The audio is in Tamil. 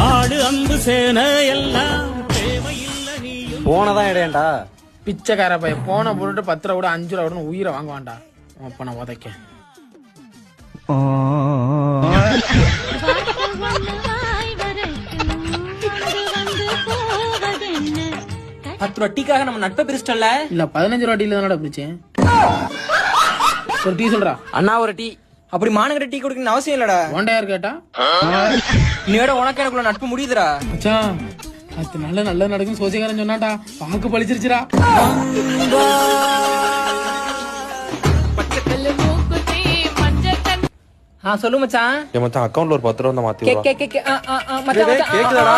ஆடு அம்பு சேன எல்லாம் போனதான் இடையண்டா. பிச்சைக்கார பையன் போன போட்டு 10 ரூபா கூட 5 ரூபா கூட உயிரை வாங்குவான்டா. அப்ப நான் உதைக்க டீக்காக நம்ம நட்பை பிரிச்சிட்டல. இல்ல 15 ரூபா டீல தானடா பிரிச்சேன். ஒரு டீ சொல்றா அண்ணா ஒரு டீ. அப்படி மானங்கிட்ட டீ குடிக்கணும்னு அவசியம் இல்லடா. ஓண்டா யார் கேட்டா? நீட உனக்கு எனக்குள்ள நட்பு முடியுதுடா. மச்சான் அது நல்ல நடக்கும் சோசியக்காரன் சொன்னாடா. பாக்கு பழிச்சிருச்சுடா. சொல்லு மச்சான். என் மச்சான் அக்கவுண்ட்ல ஒரு 10 ரூபா மாத்தி கேக்குதாடா?